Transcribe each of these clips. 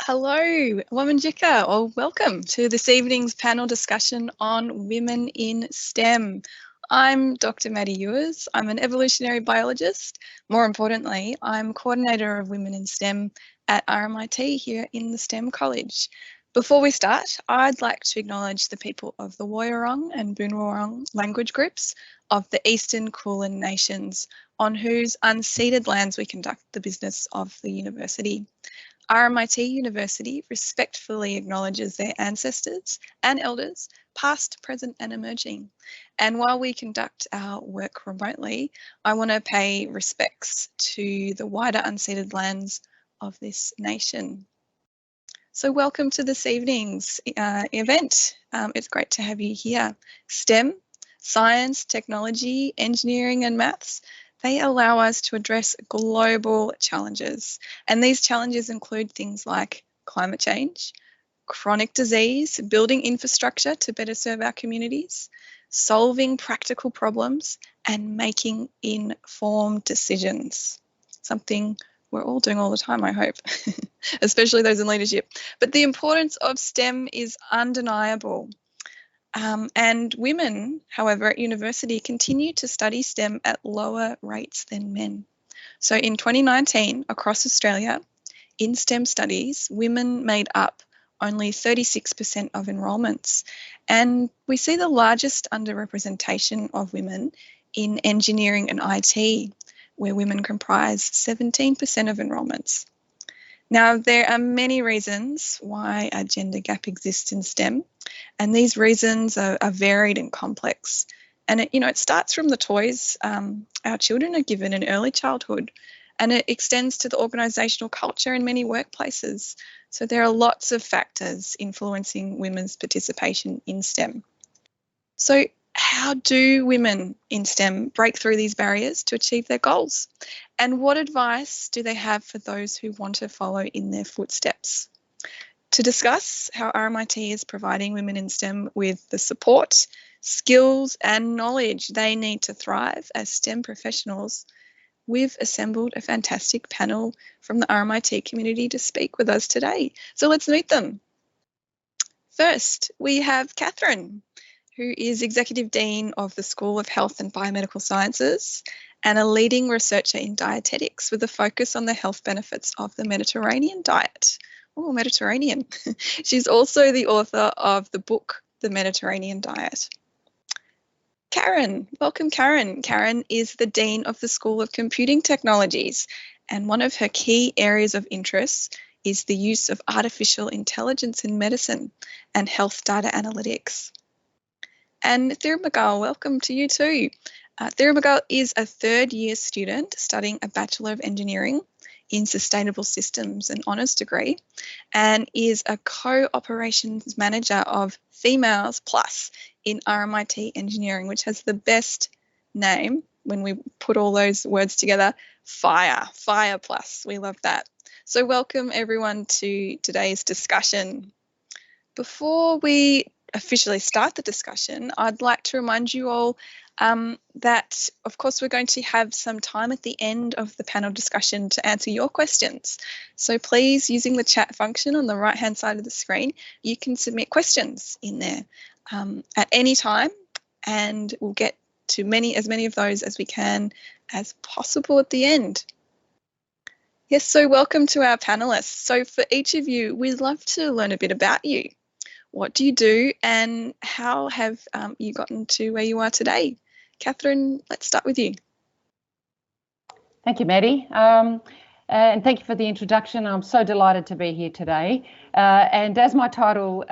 Hello, Wamanjika, or welcome to this evening's panel discussion on women in STEM. I'm Dr. Maddie Ewers. I'm an evolutionary biologist. More importantly, I'm coordinator of women in STEM at RMIT here in the STEM College. Before we start, I'd like to acknowledge the people of the Woiwurrung and Boonwurrung language groups of the Eastern Kulin Nations, on whose unceded lands we conduct the business of the university. RMIT University respectfully acknowledges their ancestors and elders, past, present and emerging. And while we conduct our work remotely, I want to pay respects to the wider unceded lands of this nation. So welcome to this evening's event. It's great to have you here. STEM, science, technology, engineering and maths, they allow us to address global challenges. And these challenges include things like climate change, chronic disease, building infrastructure to better serve our communities, solving practical problems, and making informed decisions. Something we're all doing all the time, I hope, especially those in leadership. But the importance of STEM is undeniable. And women, however, at university continue to study STEM at lower rates than men. So in 2019, across Australia, in STEM studies, women made up only 36% of enrolments. And we see the largest underrepresentation of women in engineering and IT, where women comprise 17% of enrolments. Now, there are many reasons why a gender gap exists in STEM, and these reasons are varied and complex. And it starts from the toys our children are given in early childhood, and it extends to the organisational culture in many workplaces. So there are lots of factors influencing women's participation in STEM. So how do women in STEM break through these barriers to achieve their goals? And what advice do they have for those who want to follow in their footsteps? To discuss how RMIT is providing women in STEM with the support, skills and knowledge they need to thrive as STEM professionals, we've assembled a fantastic panel from the RMIT community to speak with us today. So let's meet them. First, we have Catherine, who is Executive Dean of the School of Health and Biomedical Sciences and a leading researcher in dietetics with a focus on the health benefits of the Mediterranean diet. Oh, Mediterranean. She's also the author of the book, The Mediterranean Diet. Karen, welcome Karen. Karen is the Dean of the School of Computing Technologies, and one of her key areas of interest is the use of artificial intelligence in medicine and health data analytics. And Thirumaggal, welcome to you too. Thirumaggal is a third-year student studying a Bachelor of Engineering in Sustainable Systems, an honours degree, and is a co-operations manager of Females Plus in RMIT Engineering, which has the best name when we put all those words together, Fire Plus. We love that. So welcome everyone to today's discussion. Before we officially start the discussion, I'd like to remind you all that, of course, we're going to have some time at the end of the panel discussion to answer your questions. So please, using the chat function on the right-hand side of the screen, you can submit questions in there at any time, and we'll get to as many of those as we can as possible at the end. Yes, so welcome to our panelists. So for each of you, we'd love to learn a bit about you. What do you do and how have you gotten to where you are today? Catherine, let's start with you. Thank you, Maddie. And thank you for the introduction. I'm so delighted to be here today. And as my title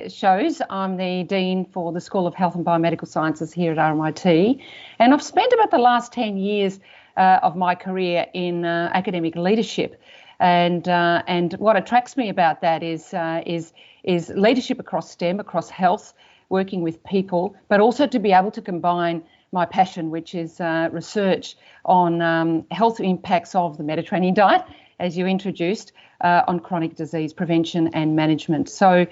shows, I'm the Dean for the School of Health and Biomedical Sciences here at RMIT. And I've spent about the last 10 years of my career in academic leadership. And what attracts me about that is leadership across STEM, across health, working with people, but also to be able to combine my passion, which is research on health impacts of the Mediterranean diet, as you introduced, on chronic disease prevention and management. So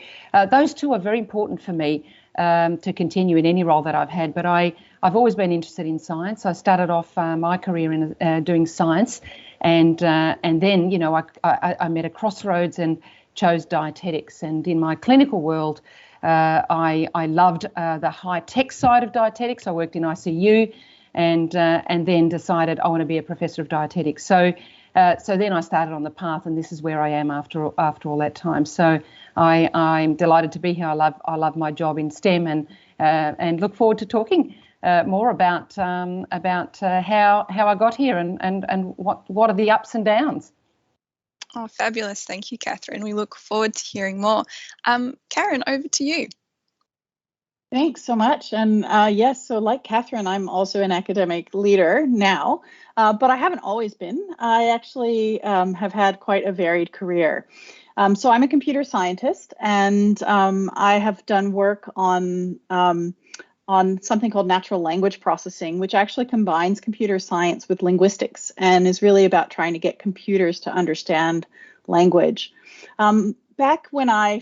those two are very important for me to continue in any role that I've had. But I've always been interested in science. I started off my career in doing science, and then I met a crossroads and chose dietetics. And in my clinical world, I loved the high-tech side of dietetics. I worked in ICU and then decided I want to be a professor of dietetics. So then I started on the path, and this is where I am after all that time. So I'm delighted to be here. I love my job in STEM, and look forward to talking more about how I got here and what are the ups and downs. Oh, fabulous. Thank you, Catherine. We look forward to hearing more. Karen, over to you. Thanks so much. And yes, so like Catherine, I'm also an academic leader now, but I haven't always been. I actually have had quite a varied career. So I'm a computer scientist, and I have done work on something called natural language processing, which actually combines computer science with linguistics and is really about trying to get computers to understand language. Back when I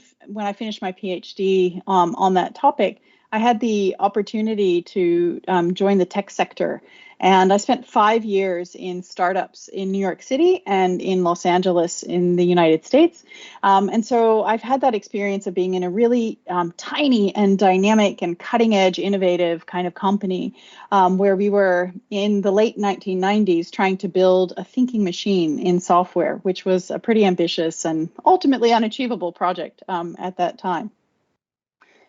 finished my PhD on that topic, I had the opportunity to join the tech sector, and I spent 5 years in startups in New York City and in Los Angeles in the United States. And so I've had that experience of being in a really tiny and dynamic and cutting edge, innovative kind of company where we were in the late 1990s trying to build a thinking machine in software, which was a pretty ambitious and ultimately unachievable project at that time.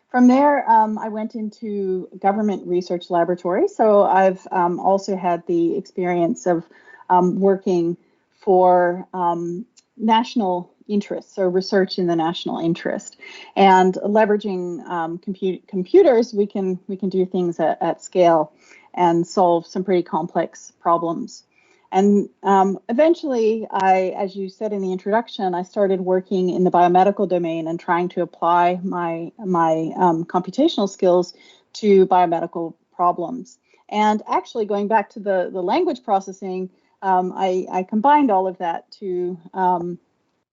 From there, I went into government research laboratory. So I've also had the experience of working for national interests, so research in the national interest, and leveraging computers. We can do things at scale and solve some pretty complex problems. And eventually, as you said in the introduction, I started working in the biomedical domain and trying to apply my computational skills to biomedical problems. And actually, going back to the language processing, I combined all of that to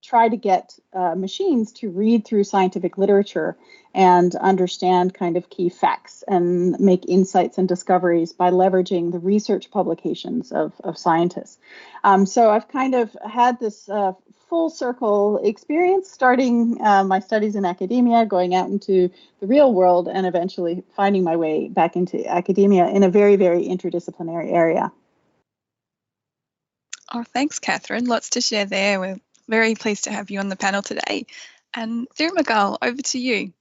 try to get machines to read through scientific literature and understand kind of key facts and make insights and discoveries by leveraging the research publications of scientists. So I've kind of had this full circle experience, starting my studies in academia, going out into the real world, and eventually finding my way back into academia in a very, very interdisciplinary area. Oh, thanks, Catherine. Lots to share there. We're very pleased to have you on the panel today. And Thirmagal, over to you.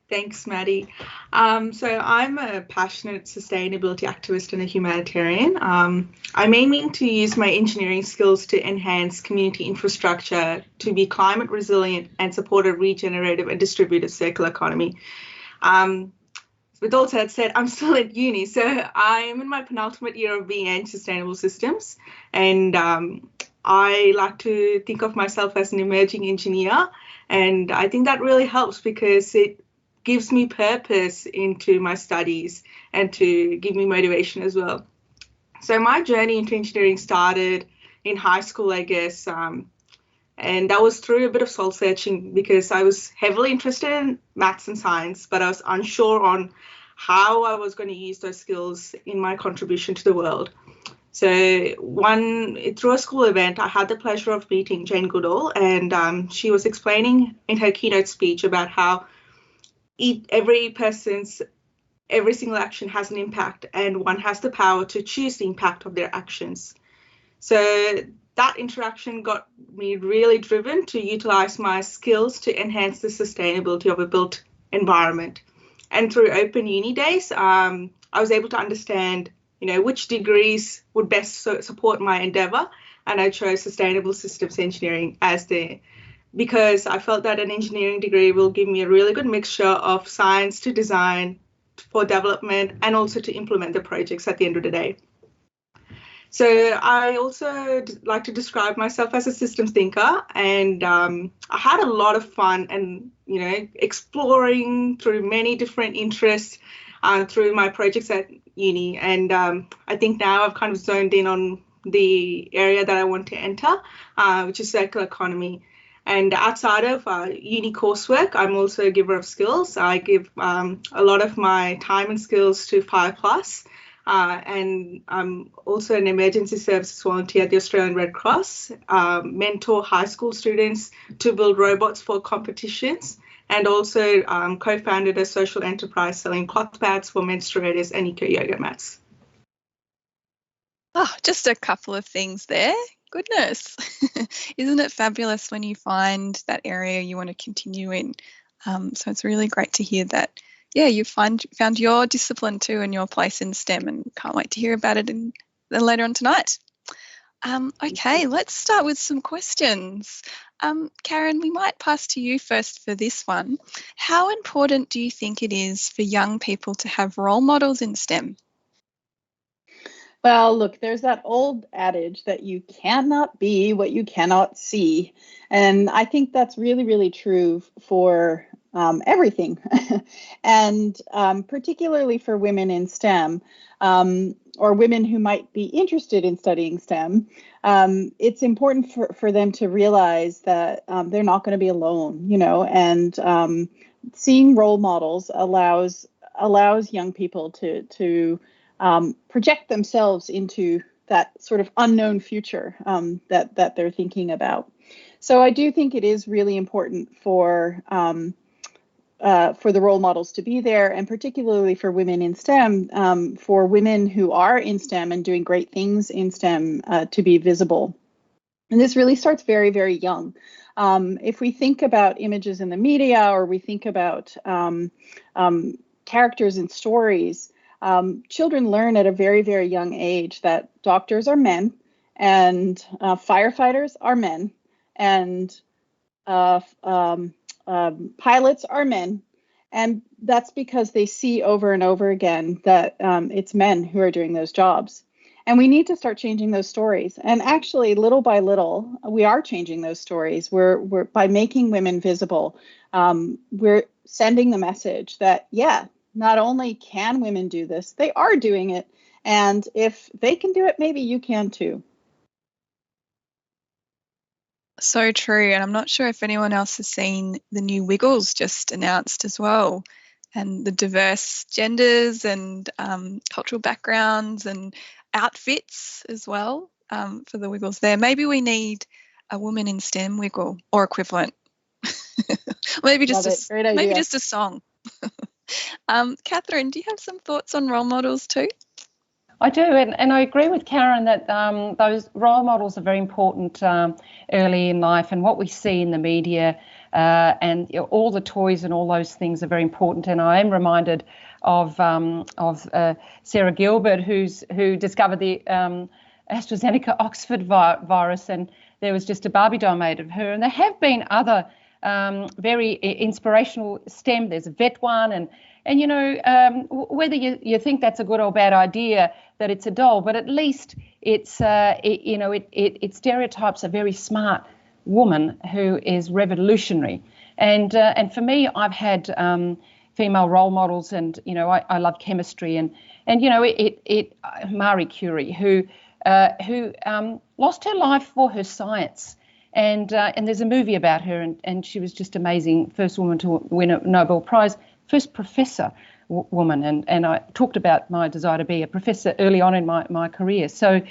Thanks, Maddie. So I'm a passionate sustainability activist and a humanitarian. I'm aiming to use my engineering skills to enhance community infrastructure to be climate resilient and support a regenerative and distributed circular economy. With all that said, I'm still at uni, so I'm in my penultimate year of BA in Sustainable Systems, and I like to think of myself as an emerging engineer, and I think that really helps because it gives me purpose into my studies and to give me motivation as well. So my journey into engineering started in high school, I guess, and that was through a bit of soul searching because I was heavily interested in maths and science, but I was unsure on how I was going to use those skills in my contribution to the world. So through a school event, I had the pleasure of meeting Jane Goodall, and she was explaining in her keynote speech about how every single action has an impact, and one has the power to choose the impact of their actions. So that interaction got me really driven to utilize my skills to enhance the sustainability of a built environment. And through Open Uni Days, I was able to understand, which degrees would best support my endeavor. And I chose Sustainable Systems Engineering because I felt that an engineering degree will give me a really good mixture of science to design for development and also to implement the projects at the end of the day. So I also like to describe myself as a systems thinker, and I had a lot of fun and, exploring through many different interests through my projects at uni. And I think now I've kind of zoned in on the area that I want to enter, which is circular economy. And outside of uni coursework, I'm also a giver of skills. I give a lot of my time and skills to Fire Plus, and I'm also an emergency services volunteer at the Australian Red Cross, mentor high school students to build robots for competitions, and also co-founded a social enterprise selling cloth pads for menstruators and eco-yoga mats. Oh, just a couple of things there. Goodness. Isn't it fabulous when you find that area you want to continue in? So it's really great to hear that, yeah, you found your discipline too and your place in STEM, and can't wait to hear about it then later on tonight. Okay, let's start with some questions. Karen, we might pass to you first for this one. How important do you think it is for young people to have role models in STEM? Well, look, there's that old adage that you cannot be what you cannot see. And I think that's really, really true for everything. And particularly for women in STEM, or women who might be interested in studying STEM, it's important for them to realize that they're not going to be alone, and seeing role models allows young people to project themselves into that sort of unknown future that they're thinking about. So I do think it is really important for the role models to be there, and particularly for women in STEM, for women who are in STEM and doing great things in STEM to be visible. And this really starts very, very young. If we think about images in the media, or we think about characters in stories, children learn at a very, very young age that doctors are men, and firefighters are men, and pilots are men. And that's because they see over and over again that it's men who are doing those jobs. And we need to start changing those stories. And actually, little by little, we are changing those stories. We're by making women visible, we're sending the message that, yeah, not only can women do this, they are doing it. And if they can do it, maybe you can too. So true. And I'm not sure if anyone else has seen the new Wiggles just announced as well, and the diverse genders and cultural backgrounds and outfits as well for the Wiggles there. Maybe we need a woman in STEM Wiggle or equivalent. maybe just a song. Catherine, do you have some thoughts on role models too? I do, and I agree with Karen that those role models are very important early in life, and what we see in the media and all the toys and all those things are very important. And I am reminded of Sarah Gilbert, who discovered the AstraZeneca Oxford virus, and there was just a Barbie doll made of her. And there have been other very inspirational STEM. There's a vet one, and whether you think that's a good or bad idea that it's a doll, but at least it stereotypes a very smart woman who is revolutionary. And for me, I've had female role models, and I love chemistry, and Marie Curie, who lost her life for her science. And there's a movie about her, and she was just amazing. First woman to win a Nobel Prize, first professor woman. And I talked about my desire to be a professor early on in my career. So,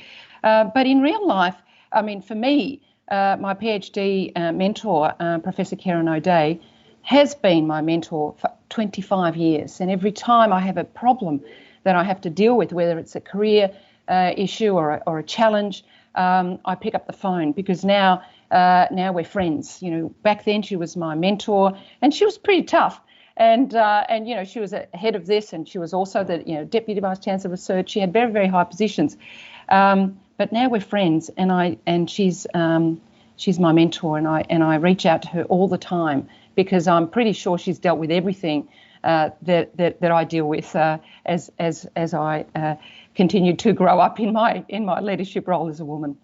but in real life, I mean, for me, my PhD mentor, Professor Karen O'Day, has been my mentor for 25 years. And every time I have a problem that I have to deal with, whether it's a career issue or a challenge, I pick up the phone, because now we're friends. Back then she was my mentor, and she was pretty tough. And she was head of this, and she was also the Deputy Vice Chancellor of Research. She had very, very high positions. But now we're friends, and she's my mentor, and I reach out to her all the time, because I'm pretty sure she's dealt with everything that I deal with as I continue to grow up in my leadership role as a woman.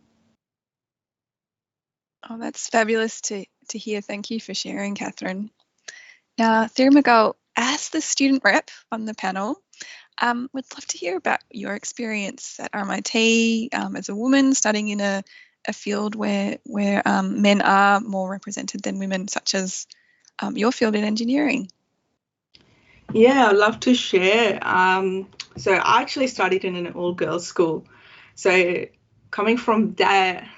Oh, that's fabulous to hear. Thank you for sharing, Catherine. Now, Thirumagul, as the student rep on the panel, would love to hear about your experience at RMIT as a woman studying in a field where men are more represented than women, such as your field in engineering. Yeah, I'd love to share. So I actually studied in an all-girls school. So coming from that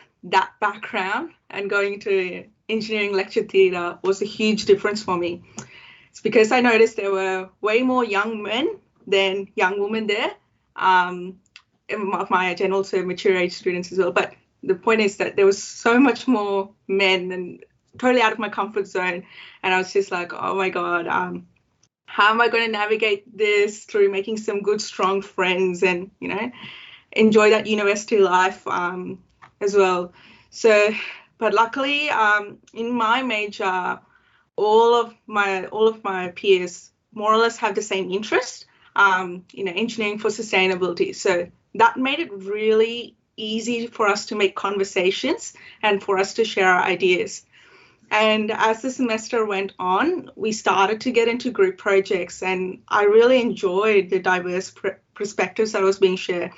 background and going to engineering lecture theatre was a huge difference for me. It's because I noticed there were way more young men than young women there. Of my age and also mature age students as well. But the point is that there was so much more men and totally out of my comfort zone. And I was just like, oh my God, how am I going to navigate this through making some good, strong friends and, enjoy that university life as well. So, but luckily in my major, all of my peers more or less have the same interest, engineering for sustainability. So that made it really easy for us to make conversations and for us to share our ideas. And as the semester went on, we started to get into group projects, and I really enjoyed the diverse perspectives that was being shared.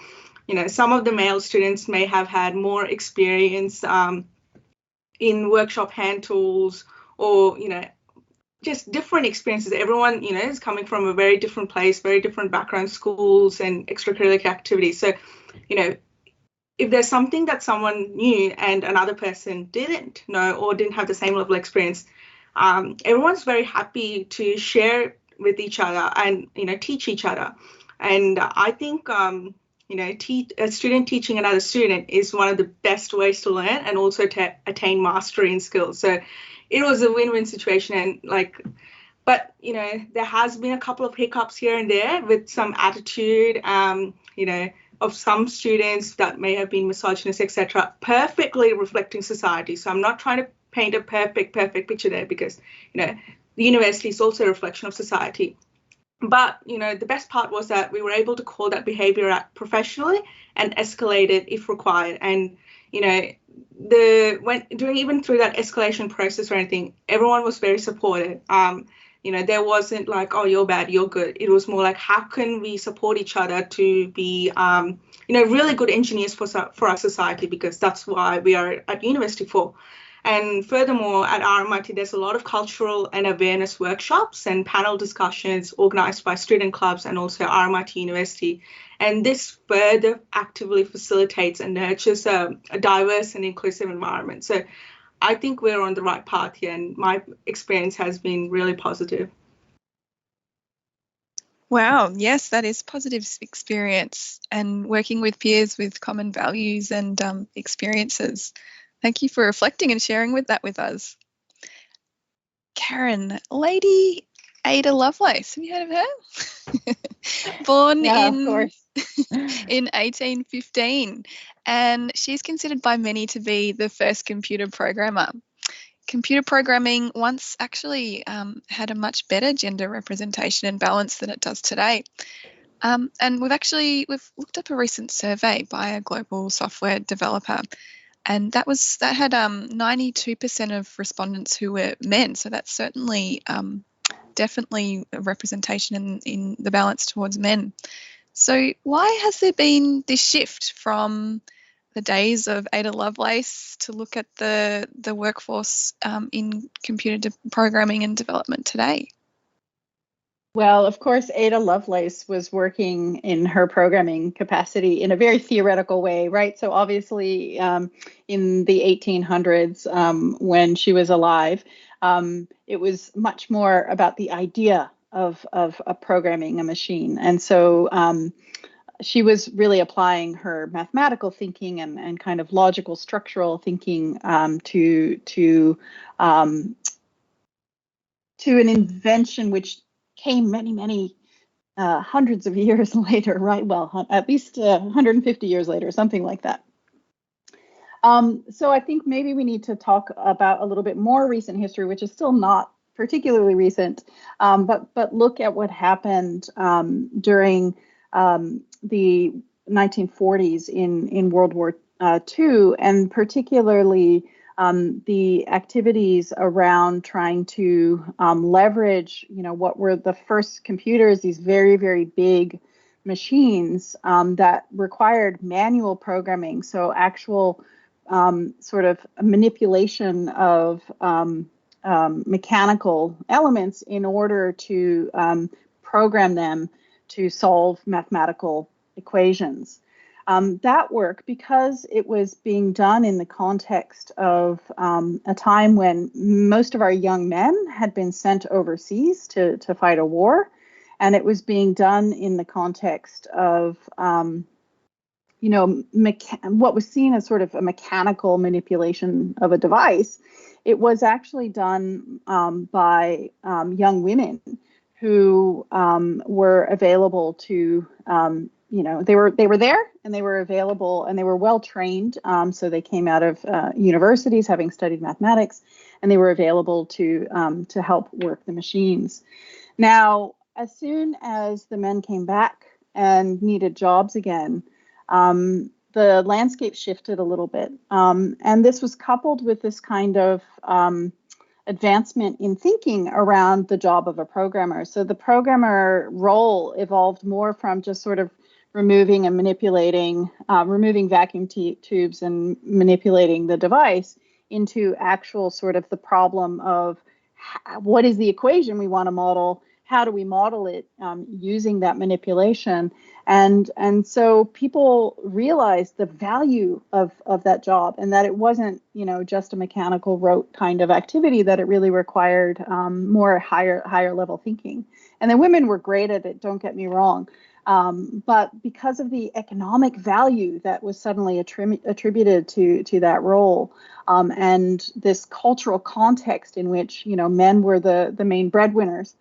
Some of the male students may have had more experience in workshop hand tools or, just different experiences. Everyone, is coming from a very different place, very different background, schools and extracurricular activities. So, if there's something that someone knew and another person didn't know or didn't have the same level of experience, everyone's very happy to share with each other and, teach each other. And I think, a student teaching another student is one of the best ways to learn and also to attain mastery in skills. So it was a win-win situation. And but, there has been a couple of hiccups here and there with some attitude, of some students that may have been misogynist, etc., perfectly reflecting society. So I'm not trying to paint a perfect picture there because, the university is also a reflection of society. But, the best part was that we were able to call that behavior out professionally and escalate it if required. And, even through that escalation process or anything, everyone was very supportive. There wasn't like, oh, you're bad, you're good. It was more like, how can we support each other to be, really good engineers for our society, because that's why we are at university for. And furthermore, at RMIT, there's a lot of cultural and awareness workshops and panel discussions organized by student clubs and also RMIT University. And this further actively facilitates and nurtures a diverse and inclusive environment. So I think we're on the right path here, and my experience has been really positive. Wow, yes, that is positive experience, and working with peers with common values and experiences. Thank you for reflecting and sharing that with us. Karen, Lady Ada Lovelace, have you heard of her? Born in 1815, and she's considered by many to be the first computer programmer. Computer programming once actually had a much better gender representation and balance than it does today. And we've looked up a recent survey by a global software developer, and that had 92% of respondents who were men. So that's certainly definitely a representation in the balance towards men. So why has there been this shift from the days of Ada Lovelace to look at the workforce in computer programming and development today? Well, of course, Ada Lovelace was working in her programming capacity in a very theoretical way, right? So obviously in the 1800s, when she was alive, it was much more about the idea of programming a machine. And so she was really applying her mathematical thinking and kind of logical structural thinking to an invention which came many hundreds of years later, right? Well, at least 150 years later, something like that. So I think maybe we need to talk about a little bit more recent history, which is still not particularly recent, but look at what happened during the 1940s in World War II, and particularly the activities around trying to leverage, what were the first computers, these very, very big machines that required manual programming, so actual sort of manipulation of mechanical elements in order to program them to solve mathematical equations. That work, because it was being done in the context of a time when most of our young men had been sent overseas to fight a war, and it was being done in the context of what was seen as sort of a mechanical manipulation of a device. It was actually done by young women who were available to, they were there and they were available and they were well trained. So they came out of universities having studied mathematics, and they were available to help work the machines. Now, as soon as the men came back and needed jobs again, the landscape shifted a little bit. And this was coupled with this kind of advancement in thinking around the job of a programmer. So the programmer role evolved more from just sort of removing and manipulating, removing vacuum tubes and manipulating the device into actual sort of the problem of what is the equation we want to model? How do we model it using that manipulation? And so people realized the value of that job, and that it wasn't, just a mechanical rote kind of activity, that it really required more higher level thinking. And the women were great at it, don't get me wrong. But because of the economic value that was suddenly attributed to that role, and this cultural context in which, men were the main breadwinners,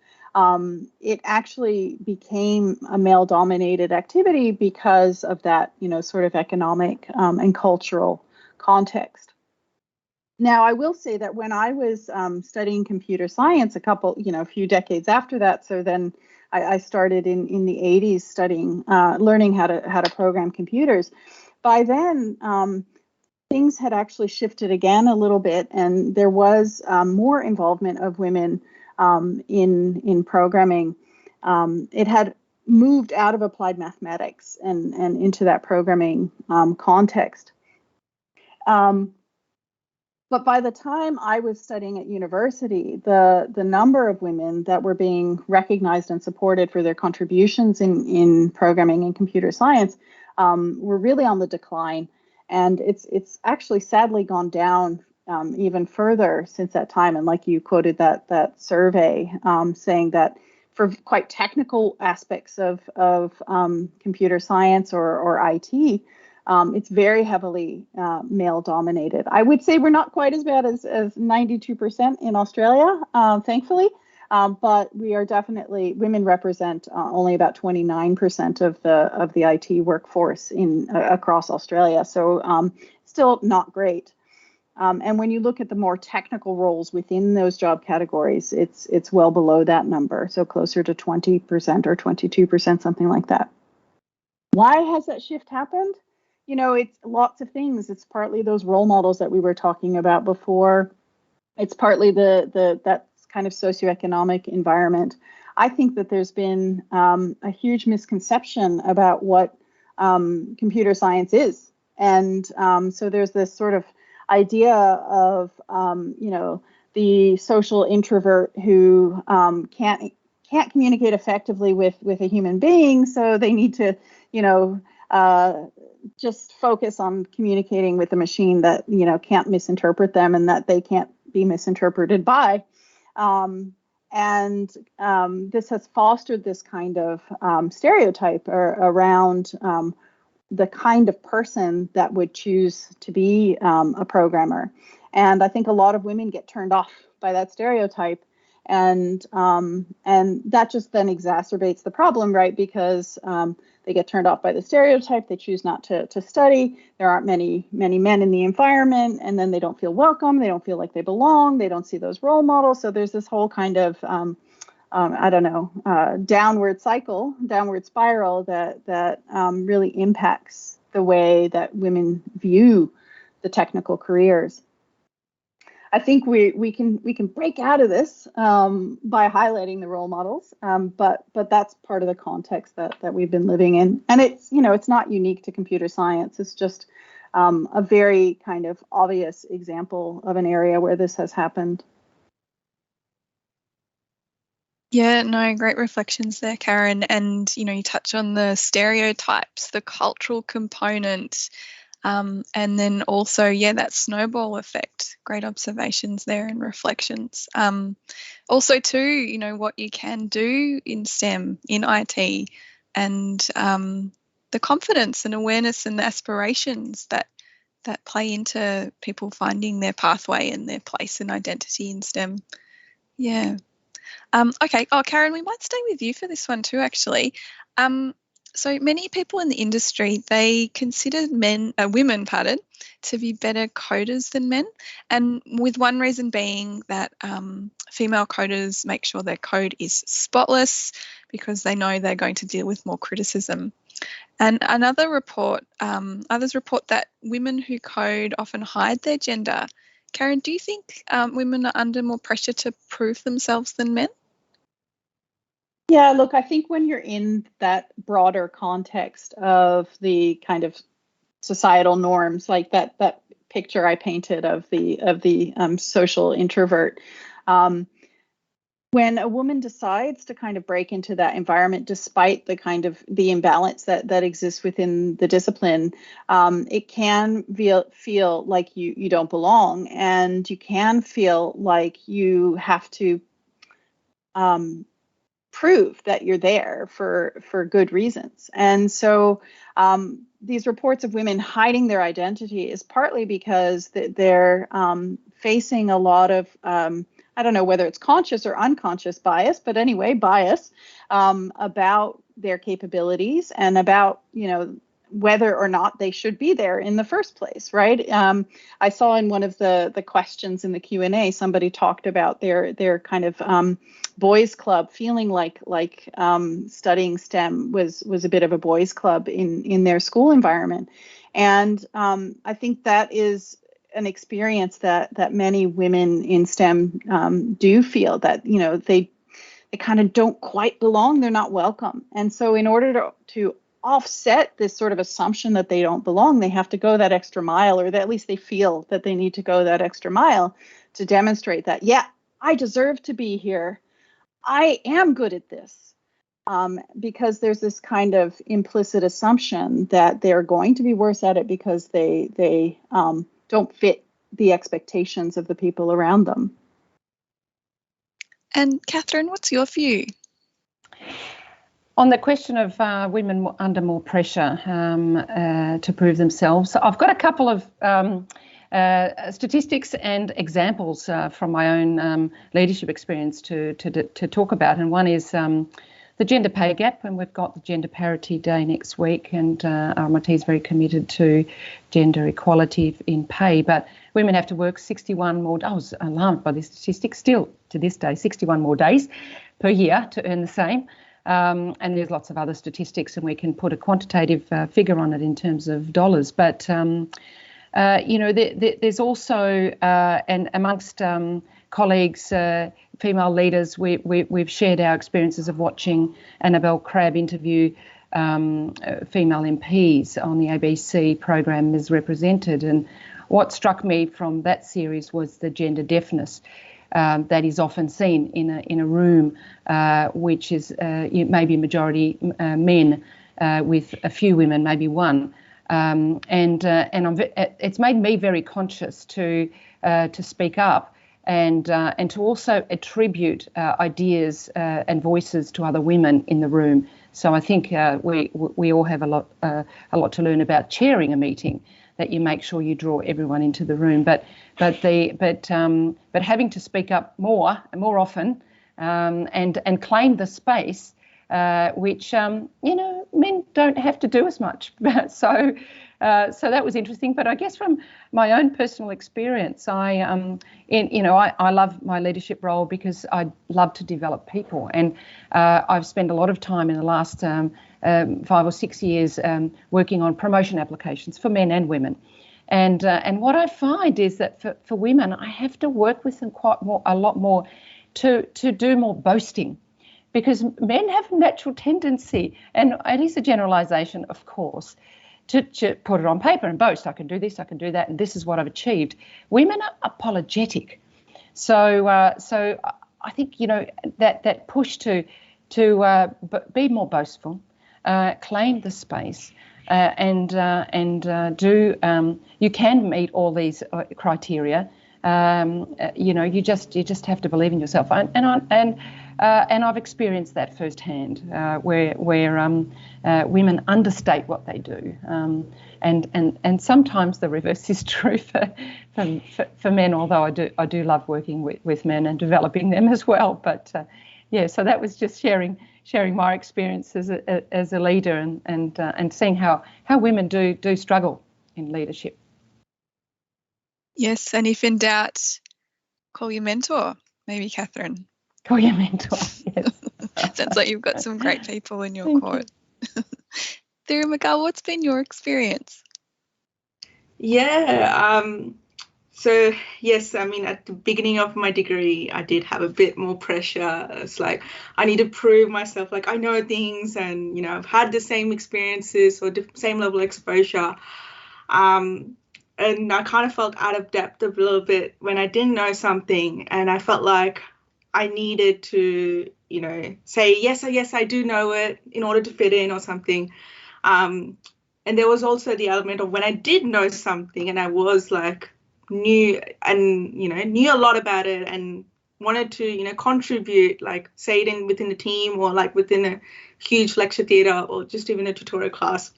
it actually became a male-dominated activity because of that, sort of economic and cultural context. Now, I will say that when I was studying computer science a few decades after that, so then I started in the 80s studying, learning how to program computers. By then, things had actually shifted again a little bit, and there was more involvement of women in programming. It had moved out of applied mathematics and into that programming context. But by the time I was studying at university, the number of women that were being recognized and supported for their contributions in programming and computer science were really on the decline. And it's actually sadly gone down even further since that time. And like you quoted that survey saying that for quite technical aspects of computer science or IT, it's very heavily male dominated. I would say we're not quite as bad as 92% in Australia, thankfully, but we are definitely, women represent only about 29% of the IT workforce across Australia. So still not great. And when you look at the more technical roles within those job categories, it's well below that number, so closer to 20% or 22%, something like that. Why has that shift happened? It's lots of things. It's partly those role models that we were talking about before. It's partly that kind of socioeconomic environment. I think that there's been a huge misconception about what computer science is. And so there's this sort of idea of, the social introvert who can't communicate effectively with a human being. So they need to, just focus on communicating with a machine that, can't misinterpret them and that they can't be misinterpreted by. And this has fostered this kind of stereotype around the kind of person that would choose to be a programmer. And I think a lot of women get turned off by that stereotype. And that just then exacerbates the problem, right? Because they get turned off by the stereotype. They choose not to study. There aren't many men in the environment, and then they don't feel welcome. They don't feel like they belong. They don't see those role models. So there's this whole kind of, downward spiral that really impacts the way that women view the technical careers. I think we can break out of this by highlighting the role models, but that's part of the context that we've been living in, and it's not unique to computer science. It's just a very kind of obvious example of an area where this has happened. Yeah, no, great reflections there, Karen. And, you touch on the stereotypes, the cultural component, and then also, that snowball effect. Great observations there and reflections. Also, too, what you can do in STEM, in IT, and the confidence and awareness and the aspirations that play into people finding their pathway and their place and identity in STEM. Yeah. Okay. Oh, Karen, we might stay with you for this one too, actually. So many people in the industry, they consider women, to be better coders than men, and with one reason being that female coders make sure their code is spotless because they know they're going to deal with more criticism. And others report that women who code often hide their gender. Karen, do you think women are under more pressure to prove themselves than men? Yeah, look, I think when you're in that broader context of the kind of societal norms, like that picture I painted of the social introvert, when a woman decides to kind of break into that environment, despite the kind of the imbalance that exists within the discipline, it can feel like you don't belong, and you can feel like you have to prove that you're there for good reasons. And so these reports of women hiding their identity is partly because they're facing a lot of, I don't know whether it's conscious or unconscious bias, but anyway, bias about their capabilities and about, whether or not they should be there in the first place, right? I saw in one of the questions in the Q&A, somebody talked about their kind of boys club, feeling like studying STEM was a bit of a boys club in their school environment. And I think that is an experience that many women in STEM do feel, that, they kind of don't quite belong, they're not welcome. And so in order to offset this sort of assumption that they don't belong, they have to go that extra mile, or that at least they feel that they need to go that extra mile to demonstrate that, yeah, I deserve to be here. I am good at this. Because there's this kind of implicit assumption that they're going to be worse at it because they don't fit the expectations of the people around them. And Catherine, what's your view? On the question of women under more pressure to prove themselves, I've got a couple of statistics and examples from my own leadership experience to talk about. And one is the gender pay gap, and we've got the Gender Parity Day next week, and RMIT is very committed to gender equality in pay. But women have to work 61 more. I was alarmed by this statistic. Still to this day, 61 more days per year to earn the same. And there's lots of other statistics, and we can put a quantitative figure on it in terms of dollars. But there's also, and amongst colleagues, female leaders, we've shared our experiences of watching Annabelle Crabb interview female MPs on the ABC program As Represented. And what struck me from that series was the gender deafness that is often seen in a room which is maybe majority men with a few women, maybe one. And it's made me very conscious to speak up and to also attribute ideas and voices to other women in the room. So I think we all have a lot to learn about chairing a meeting, that you make sure you draw everyone into the room, but having to speak up more and more often, and claim the space, which men don't have to do as much. So that was interesting. But I guess from my own personal experience, I love my leadership role because I love to develop people, and I've spent a lot of time in the last 5 or 6 years working on promotion applications for men and women. And what I find is that for women, I have to work with them a lot more to do more boasting, because men have a natural tendency, and it is a generalisation, of course, to put it on paper and boast. I can do this, I can do that, and this is what I've achieved. Women are apologetic. So I think, you know, that push to be more boastful, claim the space, and you can meet all these criteria. You know, you just have to believe in yourself, and I've experienced that firsthand, where women understate what they do, and sometimes the reverse is true for men. Although I do love working with men and developing them as well. But yeah, so that was just sharing my experience as a leader, and seeing how women do struggle in leadership. Yes, and if in doubt, call your mentor, maybe Catherine. Call your mentor, yes. Sounds like you've got some great people in your court. Thera McGull, what's been your experience? Yeah, so yes, I mean, at the beginning of my degree, I did have a bit more pressure. It's like, I need to prove myself, like I know things, and, you know, I've had the same experiences or same level of exposure. And I kind of felt out of depth a little bit when I didn't know something, and I felt like I needed to, you know, say, yes, I do know it in order to fit in or something. And there was also the element of when I did know something and I was like knew a lot about it and wanted to, you know, contribute, like say it within the team or like within a huge lecture theatre or just even a tutorial class.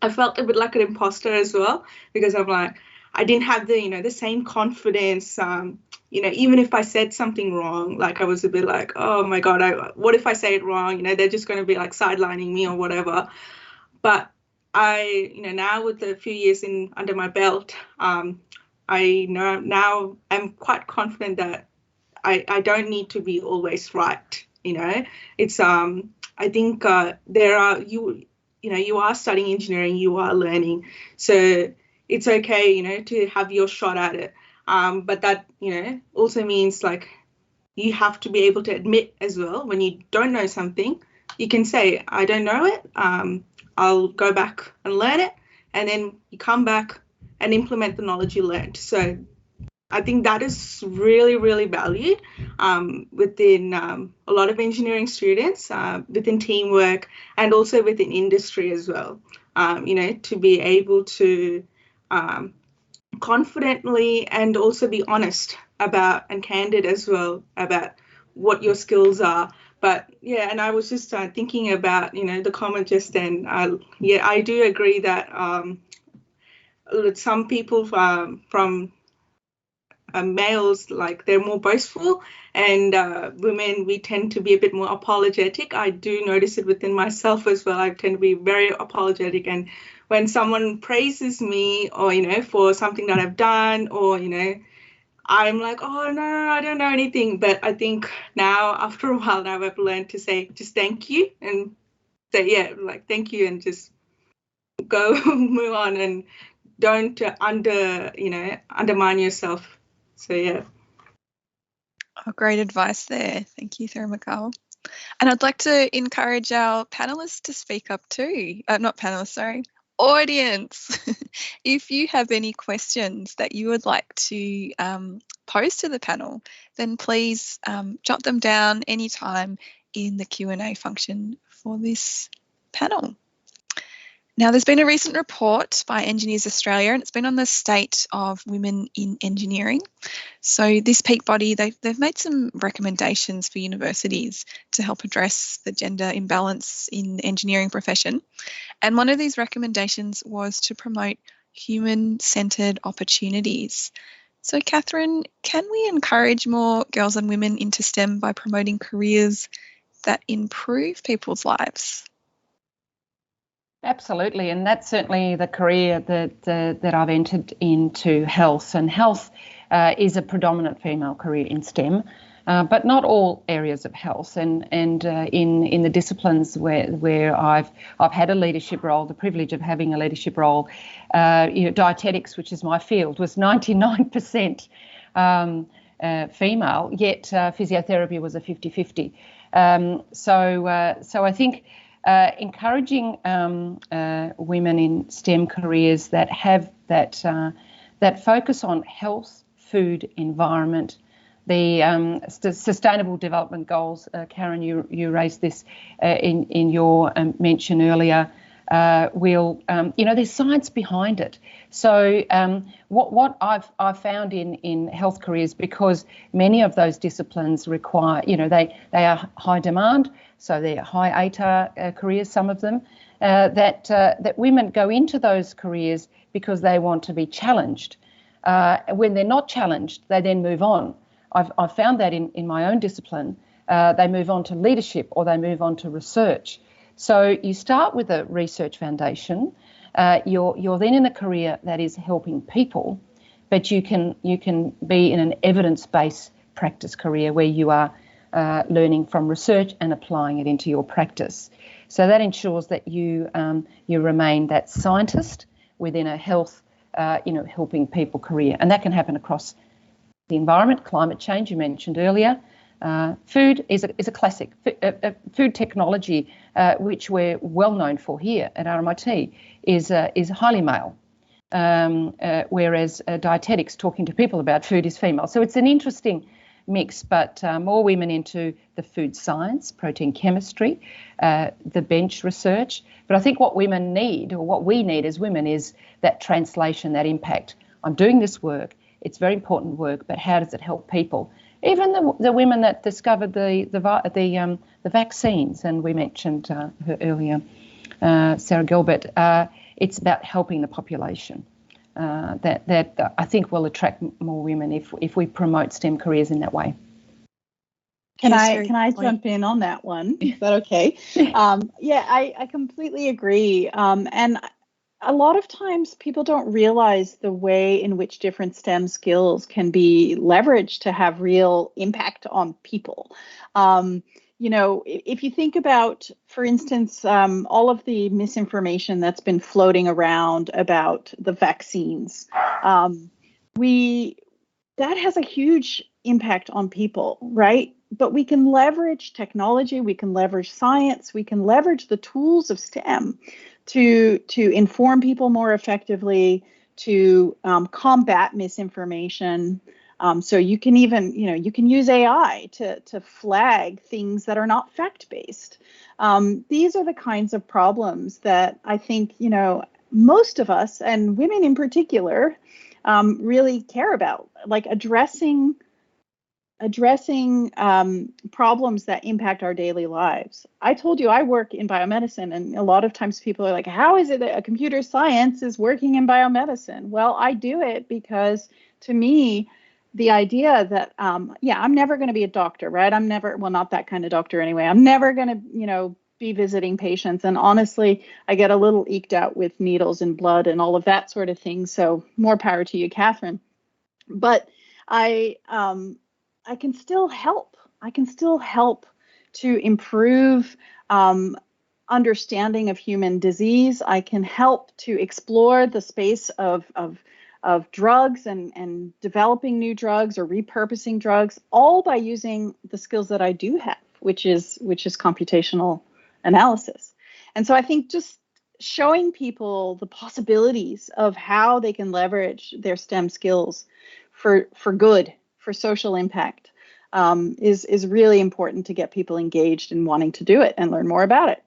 I felt a bit like an imposter as well, because I'm like, I didn't have the, you know, the same confidence. You know, even if I said something wrong, like I was a bit like, oh my God, what if I say it wrong? You know, they're just going to be like sidelining me or whatever. But I, you know, now with a few years under my belt, I know now I'm quite confident that I don't need to be always right. You know, it's I think you are studying engineering, you are learning, so it's okay, you know, to have your shot at it. But that, you know, also means like you have to be able to admit as well when you don't know something. You can say, I don't know it. I'll go back and learn it, and then you come back and implement the knowledge you learned. So I think that is really, really valued within a lot of engineering students, within teamwork, and also within industry as well. You know, to be able to confidently and also be honest about and candid as well about what your skills are. But yeah, and I was just thinking about, you know, the comment just then. Yeah, I do agree that some people from males, like they're more boastful, and women, we tend to be a bit more apologetic. I do notice it within myself as well. I tend to be very apologetic, and when someone praises me or, you know, for something that I've done, or, you know, I'm like, oh no, I don't know anything. But I think now after a while now I've learned to say just thank you, and say, yeah, like thank you, and just go move on, and don't undermine yourself. So yeah. Oh, great advice there. Thank you, Thera McGull. And I'd like to encourage our panelists to speak up too. Not panelists, sorry, audience. If you have any questions that you would like to pose to the panel, then please jot them down anytime in the Q&A function for this panel. Now, there's been a recent report by Engineers Australia, and it's been on the state of women in engineering. So this peak body, they've made some recommendations for universities to help address the gender imbalance in the engineering profession. And one of these recommendations was to promote human-centred opportunities. So Catherine, can we encourage more girls and women into STEM by promoting careers that improve people's lives? Absolutely, and that's certainly the career that I've entered into, health, and health is a predominant female career in STEM, but not all areas of health. And in the disciplines where I've had a leadership role, the privilege of having a leadership role, dietetics, which is my field, was 99% female, yet physiotherapy was a 50-50. So I think encouraging women in STEM careers that have that focus on health, food, environment, Sustainable Development Goals. Karen, you raised this in your mention earlier. There's science behind it. So what I've found in health careers, because many of those disciplines require, they are high demand, so they're high ATAR careers, some of them, that women go into those careers because they want to be challenged. When they're not challenged, they then move on. I've found that in my own discipline, they move on to leadership or they move on to research. So you start with a research foundation. You're then in a career that is helping people, but you can be in an evidence-based practice career where you are learning from research and applying it into your practice. So that ensures that you remain that scientist within a health, helping people career, and that can happen across the environment, climate change you mentioned earlier. Food is a classic. Food technology, which we're well known for here at RMIT, is highly male, whereas dietetics, talking to people about food, is female. So it's an interesting mix, but more women into the food science, protein chemistry, the bench research. But I think what women need, or what we need as women, is that translation, that impact. I'm doing this work. It's very important work, but how does it help people? Even the women that discovered the vaccines, and we mentioned her earlier, Sarah Gilbert. It's about helping the population. That I think will attract more women if we promote STEM careers in that way. Can I jump in on that one? Is that okay? I completely agree. And a lot of times people don't realize the way in which different STEM skills can be leveraged to have real impact on people. If you think about, for instance, all of the misinformation that's been floating around about the vaccines, that has a huge impact on people, right? But we can leverage technology, we can leverage science, we can leverage the tools of STEM to inform people more effectively, to combat misinformation. So you can even, you can use AI to flag things that are not fact-based. These are the kinds of problems that I think, most of us, and women in particular, really care about, like addressing problems that impact our daily lives. I told you I work in biomedicine, and a lot of times people are like, how is it that a computer science is working in biomedicine? Well, I do it because, to me, the idea that, I'm never going to be a doctor, right? Not that kind of doctor anyway. I'm never going to, be visiting patients. And honestly, I get a little eked out with needles and blood and all of that sort of thing. So more power to you, Catherine. But I can still help. I can still help to improve understanding of human disease. I can help to explore the space of drugs and developing new drugs or repurposing drugs, all by using the skills that I do have, which is computational analysis. And so I think just showing people the possibilities of how they can leverage their STEM skills for good, for social impact, is really important to get people engaged in wanting to do it and learn more about it.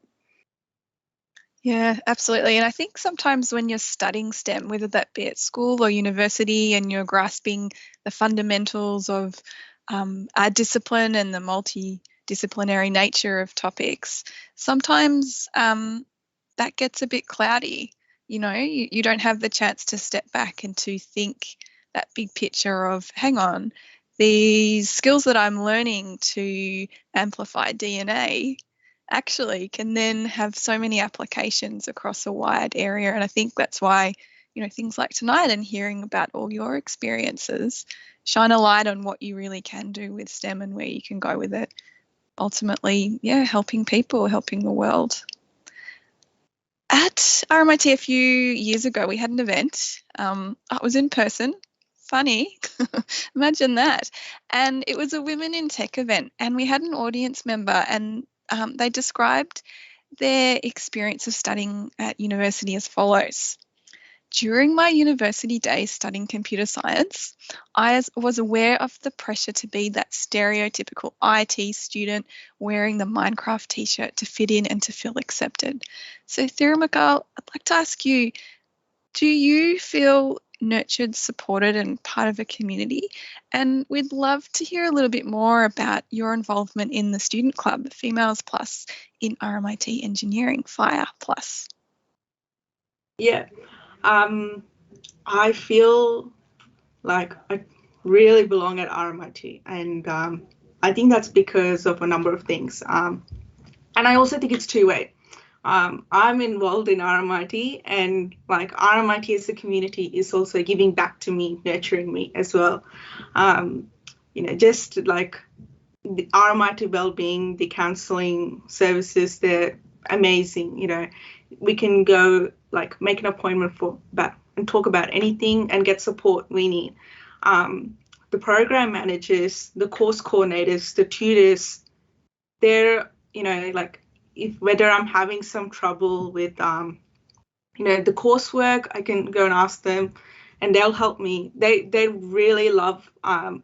Yeah, absolutely. And I think sometimes when you're studying STEM, whether that be at school or university, and you're grasping the fundamentals of our discipline and the multidisciplinary nature of topics, sometimes that gets a bit cloudy. You don't have the chance to step back and to think that big picture of, hang on, these skills that I'm learning to amplify DNA actually can then have so many applications across a wide area. And I think that's why, things like tonight and hearing about all your experiences shine a light on what you really can do with STEM and where you can go with it. Ultimately, helping people, helping the world. At RMIT a few years ago, we had an event. It was in person. Funny, imagine that. And it was a Women in Tech event, and we had an audience member, and they described their experience of studying at university as follows. During my university days studying computer science, I was aware of the pressure to be that stereotypical IT student wearing the Minecraft t-shirt to fit in and to feel accepted. So Thiramakal, I'd like to ask you, do you feel nurtured, supported and part of a community? And we'd love to hear a little bit more about your involvement in the student club, Females Plus, in RMIT Engineering, FIRE Plus. Yeah, I feel like I really belong at RMIT, and I think that's because of a number of things. And I also think it's two-way. I'm involved in RMIT, and like RMIT as a community is also giving back to me, nurturing me as well. Just like the RMIT Wellbeing, the counselling services, they're amazing. We can go like make an appointment and talk about anything and get support we need. The program managers, the course coordinators, the tutors, they're whether I'm having some trouble with the coursework, I can go and ask them and they'll help me. They really love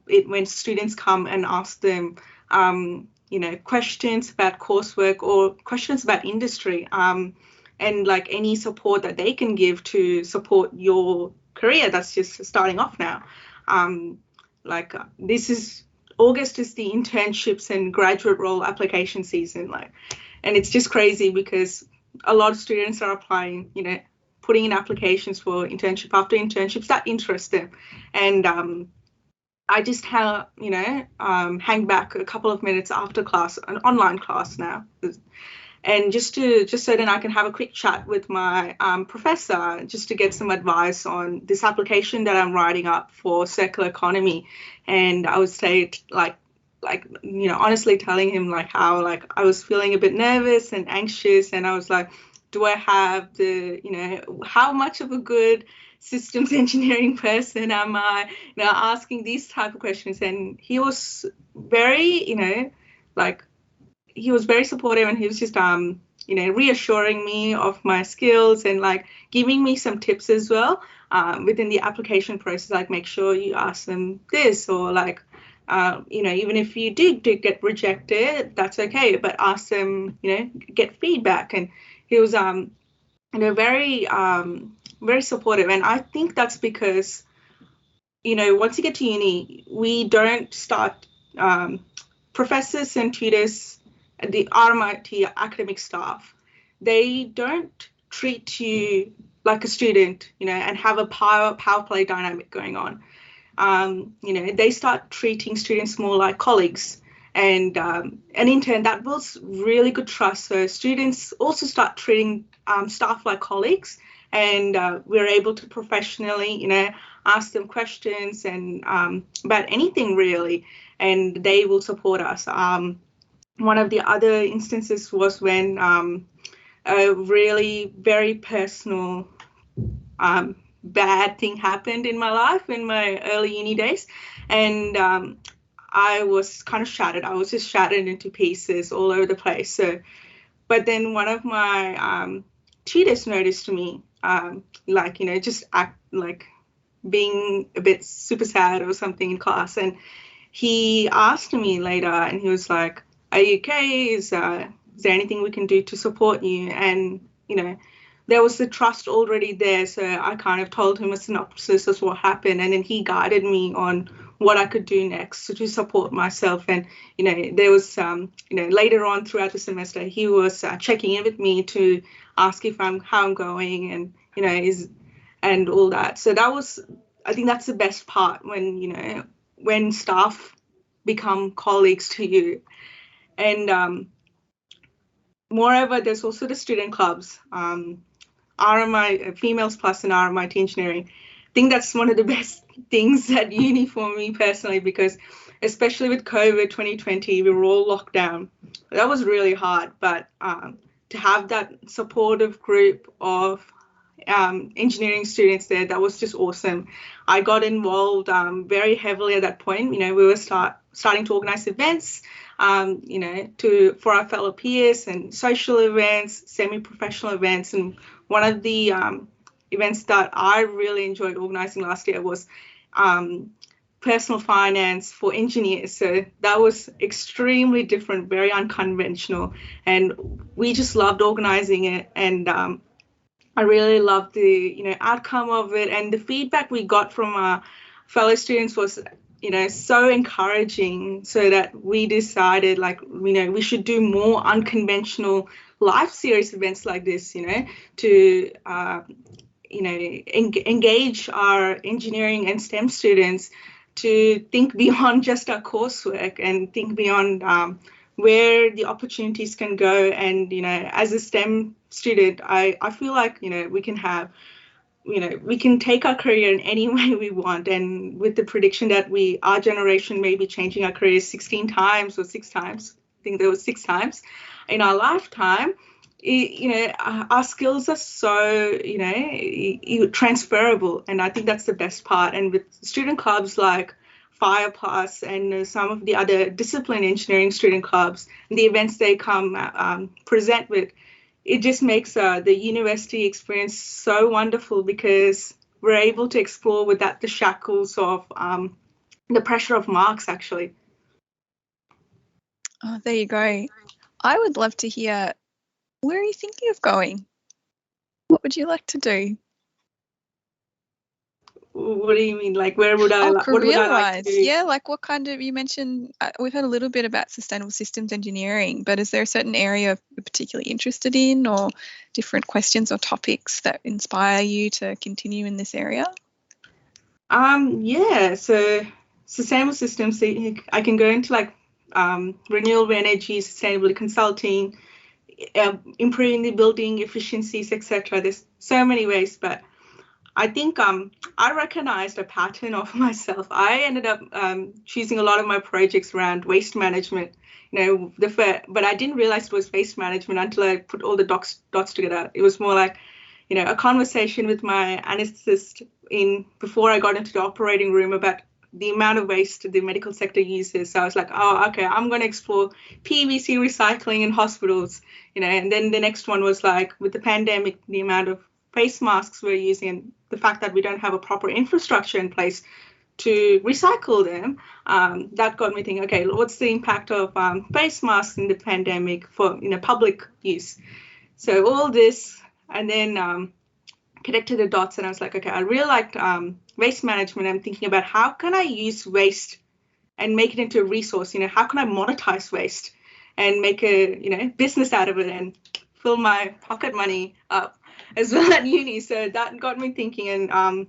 it when students come and ask them questions about coursework or questions about industry, and like any support that they can give to support your career that's just starting off now. August is the internships and graduate role application season, and it's just crazy because a lot of students are applying, putting in applications for internship after internships that interest them. And I just hang back a couple of minutes after class, an online class now, and just so then I can have a quick chat with my professor just to get some advice on this application that I'm writing up for circular economy. And I would say honestly telling him how I was feeling a bit nervous and anxious, and I was like, do I have how much of a good systems engineering person am I, asking these type of questions. And he was very, he was very supportive, and he was just, reassuring me of my skills and giving me some tips as well within the application process, make sure you ask them this, or even if you did get rejected, that's okay, but ask them, get feedback. And he was, very, very supportive. And I think that's because, once you get to uni, we don't start, professors and tutors, the RMIT academic staff, they don't treat you like a student, and have a power play dynamic going on. They start treating students more like colleagues. And in turn, that builds really good trust. So students also start treating staff like colleagues, and we're able to professionally, ask them questions and about anything really, and they will support us. One of the other instances was when a really very personal bad thing happened in my life in my early uni days, and I was kind of shattered. I was just shattered into pieces all over the place. So, but then one of my tutors noticed me, just act like being a bit super sad or something in class, and he asked me later, and he was like, "Are you okay? Is there anything we can do to support you?" And there was the trust already there, so I kind of told him a synopsis of what happened, and then he guided me on what I could do next to support myself. And there was later on throughout the semester, he was checking in with me to ask how I'm going, and and all that. So I think that's the best part, when staff become colleagues to you. And moreover, there's also the student clubs, RMI Females Plus and RMIT Engineering. I think that's one of the best things at uni for me personally, because especially with COVID 2020, we were all locked down. That was really hard, but to have that supportive group of engineering students there, that was just awesome. I got involved very heavily at that point. We were starting to organize events, for our fellow peers, and social events, semi-professional events. And one of the events that I really enjoyed organizing last year was personal finance for engineers. So that was extremely different, very unconventional, and we just loved organizing it. And I really loved the outcome of it, and the feedback we got from our fellow students was so encouraging, so that we decided we should do more unconventional life series events like this, to engage our engineering and STEM students to think beyond just our coursework and think beyond where the opportunities can go. And as a STEM student, I feel like we can have we can take our career in any way we want. And with the prediction that our generation may be changing our careers 16 times or 6 times, I think there was 6 times in our lifetime, our skills are so transferable, and I think that's the best part. And with student clubs like Fire Plus and some of the other discipline engineering student clubs and the events they come present with, it just makes the university experience so wonderful, because we're able to explore without the shackles of the pressure of marks, actually. Oh, there you go. I would love to hear, where are you thinking of going? What would you like to do? What do you mean? Like, where would I? What would I like to do? Yeah, like what kind of? You mentioned we've heard a little bit about sustainable systems engineering, but is there a certain area you're particularly interested in, or different questions or topics that inspire you to continue in this area? Yeah. So sustainable systems, I can go into like renewable energy, sustainability consulting, improving the building efficiencies, etc. There's so many ways, but I think I recognized a pattern of myself. I ended up choosing a lot of my projects around waste management, but I didn't realize it was waste management until I put all the dots together. It was more like, a conversation with my anesthetist before I got into the operating room about the amount of waste the medical sector uses. So I was like, oh, okay, I'm going to explore PVC recycling in hospitals, and then the next one was like, with the pandemic, the amount of face masks we're using and the fact that we don't have a proper infrastructure in place to recycle them, that got me thinking, okay, what's the impact of face masks in the pandemic for public use? So all this, and then connected the dots, and I was like, okay, I really liked waste management. I'm thinking about how can I use waste and make it into a resource? How can I monetize waste and make a business out of it and fill my pocket money up as well at uni? So that got me thinking, and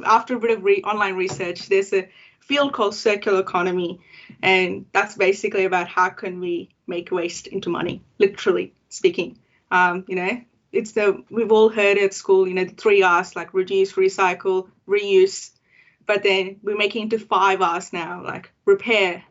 after a bit of online research, there's a field called circular economy, and that's basically about how can we make waste into money, literally speaking. We've all heard at school, the 3 R's, like reduce, recycle, reuse, but then we're making it to 5 R's now, like repair.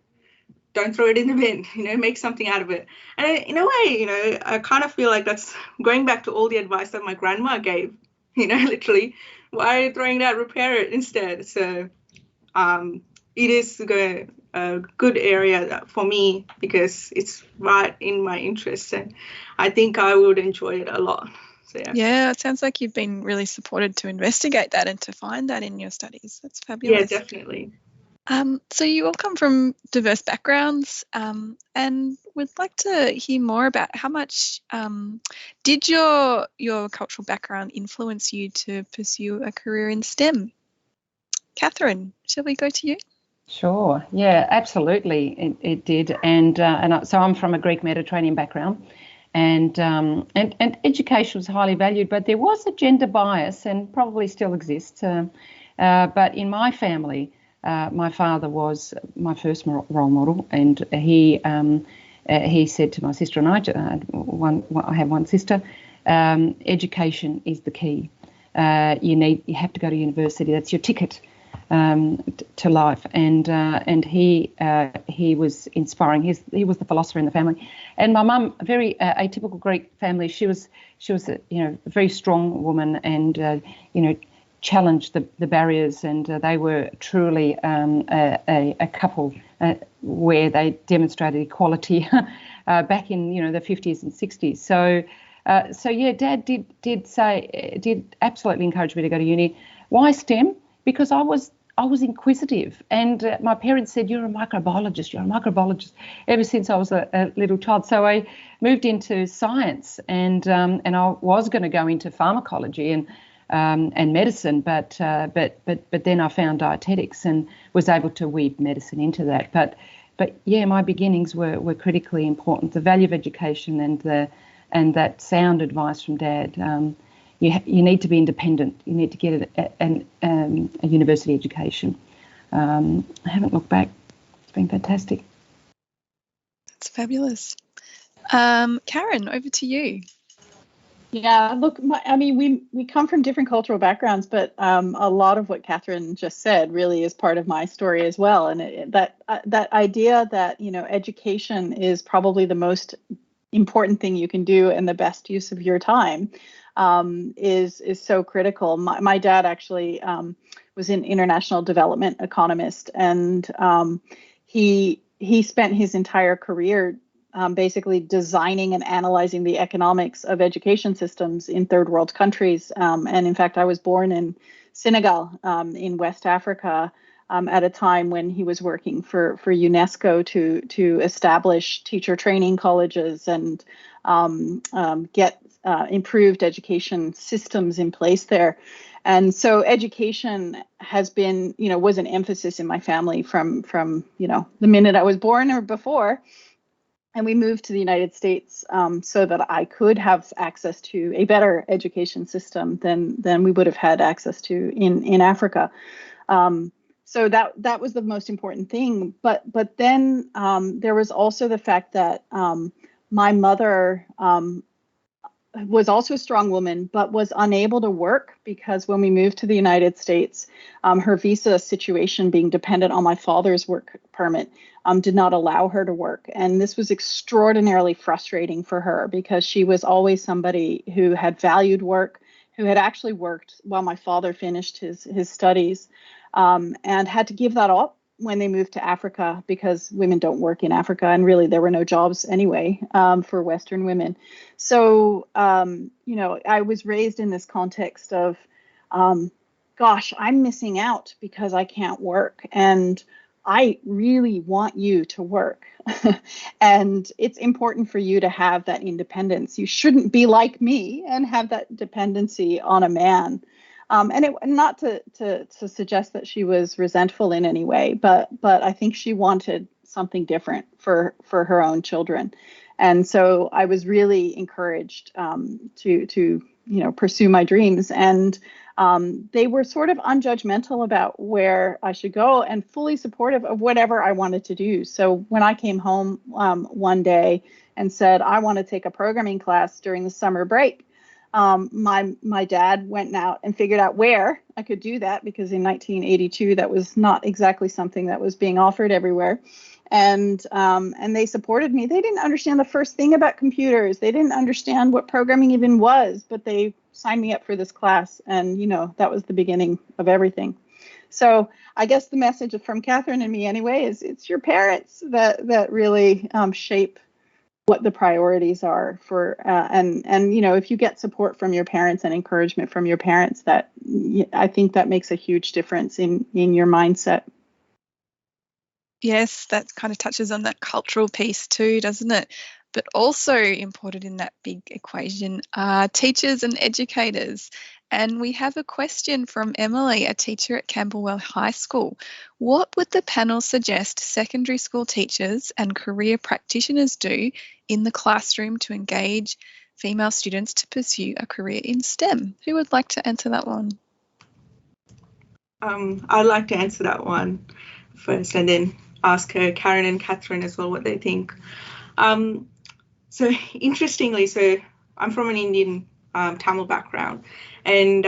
Don't throw it in the bin, make something out of it. And in a way, I kind of feel like that's going back to all the advice that my grandma gave, literally, why are you throwing that? Repair it instead. So it is a good area for me because it's right in my interest, and I think I would enjoy it a lot. So, yeah, it sounds like you've been really supported to investigate that and to find that in your studies. That's fabulous. Yeah, definitely. So you all come from diverse backgrounds, and we'd like to hear more about how much did your cultural background influence you to pursue a career in STEM? Catherine, shall we go to you? Sure. Yeah, absolutely. It did, and so I'm from a Greek Mediterranean background, and education was highly valued, but there was a gender bias, and probably still exists. But in my family, my father was my first role model, and he said to my sister and I have one sister, education is the key. You have to go to university. That's your ticket to life, and he was inspiring. He was the philosopher in the family, and my mum, a very atypical Greek family. She was a very strong woman, and challenged the barriers, and they were truly a couple where they demonstrated equality back in the 50s and 60s. So So yeah, Dad did absolutely encourage me to go to uni. Why STEM? Because I was inquisitive, and my parents said, "You're a microbiologist. You're a microbiologist." Ever since I was a little child, so I moved into science, and I was going to go into pharmacology and medicine, but then I found dietetics and was able to weave medicine into that. But yeah, my beginnings were critically important. The value of education and that sound advice from Dad. You need to be independent. You need to get a university education. I haven't looked back. It's been fantastic. That's fabulous. Karen, over to you. Yeah, look, we come from different cultural backgrounds, but a lot of what Catherine just said really is part of my story as well. And that idea that, education is probably the most important thing you can do and the best use of your time is so critical. My dad actually was an international development economist, and he spent his entire career basically designing and analyzing the economics of education systems in third world countries. And in fact, I was born in Senegal in West Africa at a time when he was working for UNESCO to establish teacher training colleges and get improved education systems in place there. And so education has been, was an emphasis in my family from the minute I was born or before. And we moved to the United States so that I could have access to a better education system than we would have had access to in Africa. So that was the most important thing. But then there was also the fact that my mother was also a strong woman, but was unable to work because when we moved to the United States, her visa situation being dependent on my father's work permit did not allow her to work. And this was extraordinarily frustrating for her because she was always somebody who had valued work, who had actually worked while my father finished his studies, and had to give that up when they moved to Africa because women don't work in Africa, and really there were no jobs anyway for Western women. So, I was raised in this context of, gosh, I'm missing out because I can't work, and I really want you to work. And it's important for you to have that independence. You shouldn't be like me and have that dependency on a man. And not to suggest that she was resentful in any way, but I think she wanted something different for her own children. And so I was really encouraged to pursue my dreams. And they were sort of unjudgmental about where I should go and fully supportive of whatever I wanted to do. So when I came home one day and said, I want to take a programming class during the summer break, my dad went out and figured out where I could do that, because in 1982 that was not exactly something that was being offered everywhere. And they supported me. They didn't understand the first thing about computers. They didn't understand what programming even was, but they signed me up for this class. And, that was the beginning of everything. So I guess the message from Catherine and me anyway is it's your parents that really shape what the priorities are for, and if you get support from your parents and encouragement from your parents, that I think that makes a huge difference in your mindset. Yes, that kind of touches on that cultural piece too, doesn't it? But also important in that big equation are teachers and educators. And we have a question from Emily, a teacher at Camberwell High School. What would the panel suggest secondary school teachers and career practitioners do in the classroom to engage female students to pursue a career in STEM? Who would like to answer that one? I'd like to answer that one first and then ask Karen and Catherine as well what they think. So interestingly, I'm from an Indian Tamil background, and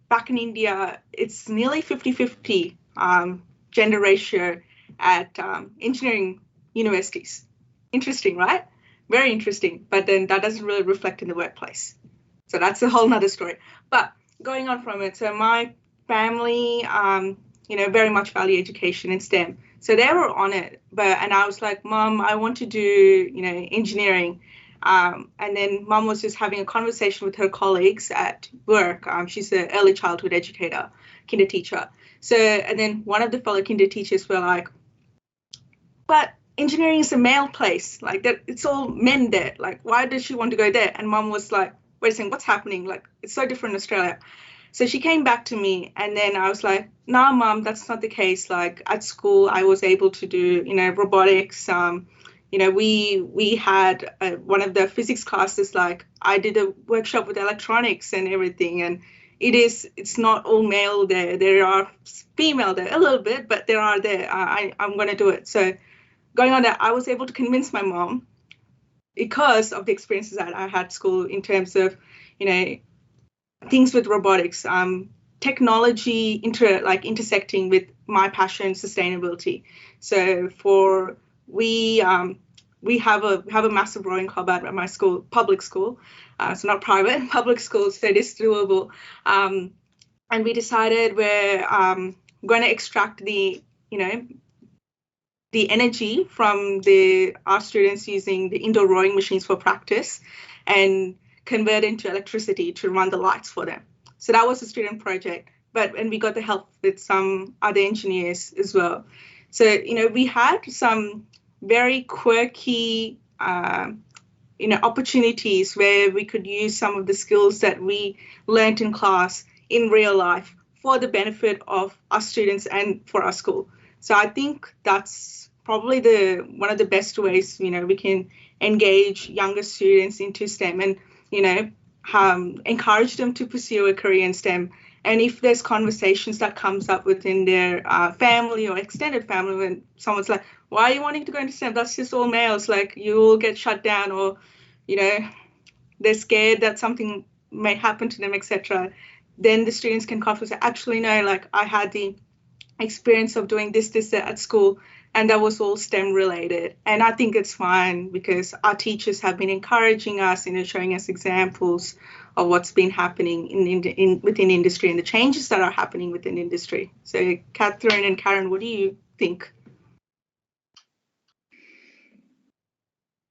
back in India, it's nearly 50-50 gender ratio at engineering universities. Interesting, right? Very interesting. But then that doesn't really reflect in the workplace. So that's a whole nother story. But going on from it, so my family, very much value education in STEM. So they were on it, and I was like, Mom, I want to do, engineering. And then mum was just having a conversation with her colleagues at work. She's an early childhood educator, kinder teacher. So, and then one of the fellow kinder teachers were like, but engineering is a male place, like that, it's all men there. Like, why does she want to go there? And mum was like, wait a second, what's happening? Like, it's so different in Australia. So she came back to me, and then I was like, no, mum, that's not the case. Like, at school, I was able to do, robotics. We had one of the physics classes, like I did a workshop with electronics and everything. And it's not all male there. There are female there a little bit, but there are there. I'm going to do it. So going on that, I was able to convince my mom, because of the experiences that I had at school in terms of, things with robotics, technology intersecting with my passion, sustainability. So we have a massive rowing club at my school, public school, so not private, public school, so it is doable. And we decided we're going to extract the energy from our students using the indoor rowing machines for practice and convert into electricity to run the lights for them. So that was a student project, and we got the help with some other engineers as well. So, we had some very quirky, opportunities where we could use some of the skills that we learned in class in real life for the benefit of our students and for our school. So I think that's probably one of the best ways, we can engage younger students into STEM and, encourage them to pursue a career in STEM. And if there's conversations that comes up within their family or extended family, when someone's like, why are you wanting to go into STEM? That's just all males. Like, you will get shut down, or, they're scared that something may happen to them, etc. Then the students can come and say, actually, no, like, I had the experience of doing this at school, and that was all STEM related. And I think it's fine, because our teachers have been encouraging us, showing us examples of what's been happening within industry and the changes that are happening within industry. So Catherine and Karen, what do you think?